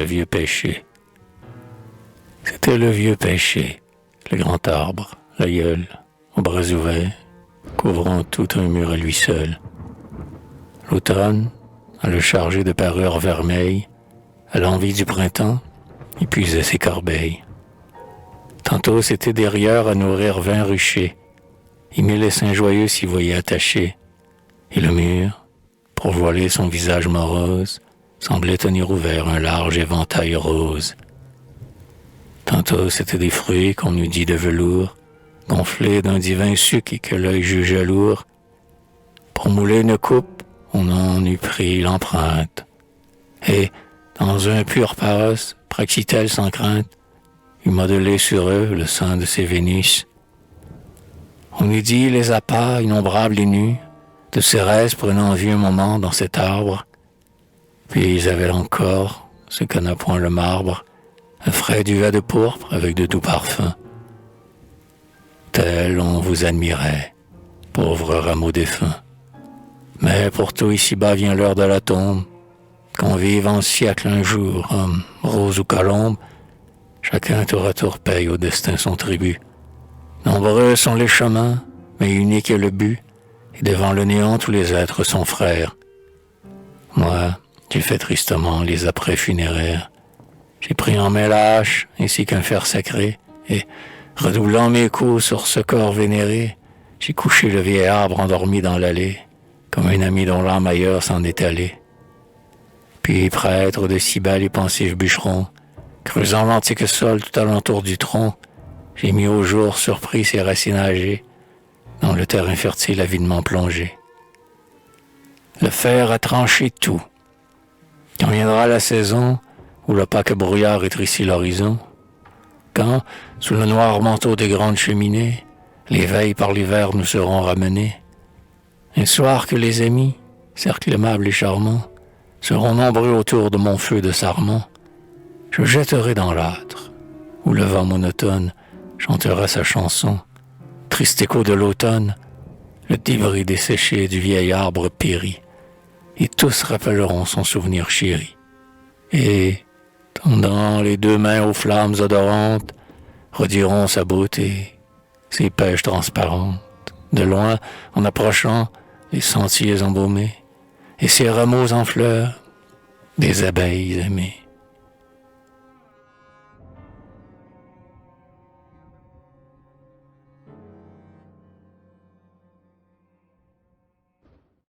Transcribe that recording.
le vieux péché. C'était le vieux péché, le grand arbre, l'aïeul, aux bras ouverts, couvrant tout un mur à lui seul. L'automne, à le charger de parures vermeilles, à l'envie du printemps, épuisait ses corbeilles. Tantôt c'était derrière à nourrir 20 ruchers, et 1000 essaims joyeux s'y voyaient attachés, et le mur, pour voiler son visage morose, semblait tenir ouvert un large éventail rose. Tantôt c'étaient des fruits qu'on eût dit de velours, gonflés d'un divin suc et que l'œil jugeait lourd. Pour mouler une coupe, on en eût pris l'empreinte. Et, dans un pur paros, Praxitèle sans crainte, eût modelé sur eux le sang de ses Vénus. On eût dit les appâts innombrables et nus, de Cérès prenant vie un moment dans cet arbre. Puis ils avaient encore, ce que n'a point le marbre, un frais duvet de pourpre avec de doux parfums. Tel on vous admirait, pauvre rameau défunt. Mais pour tout ici-bas vient l'heure de la tombe, qu'on vive en siècle un jour, homme, rose ou colombe, chacun tour à tour paye au destin son tribut. Nombreux sont les chemins, mais unique est le but, et devant le néant tous les êtres sont frères. Moi, j'ai fait tristement les apprêts funéraires. J'ai pris en main la hache, ainsi qu'un fer sacré, et, redoublant mes coups sur ce corps vénéré, j'ai couché le vieil arbre endormi dans l'allée, comme un ami dont l'âme ailleurs s'en est allée. Puis, prêtre de si bas et pensifs bûcherons, creusant l'antique sol tout alentour du tronc, j'ai mis au jour surpris ces racines âgées, dans le terrain fertile avidement plongé. Le fer a tranché tout. Quand viendra la saison où l'opaque brouillard rétrécit l'horizon, quand, sous le noir manteau des grandes cheminées, les veilles par l'hiver nous seront ramenées, un soir que les amis, cercle aimable et charmant, seront nombreux autour de mon feu de sarment, je jetterai dans l'âtre, où le vent monotone chantera sa chanson, triste écho de l'automne, le débris desséché du vieil arbre péri, et tous rappelleront son souvenir chéri. Et, tendant les deux mains aux flammes odorantes, rediront sa beauté, ses pêches transparentes, de loin, en approchant, les sentiers embaumés, et ses rameaux en fleurs, des abeilles aimées.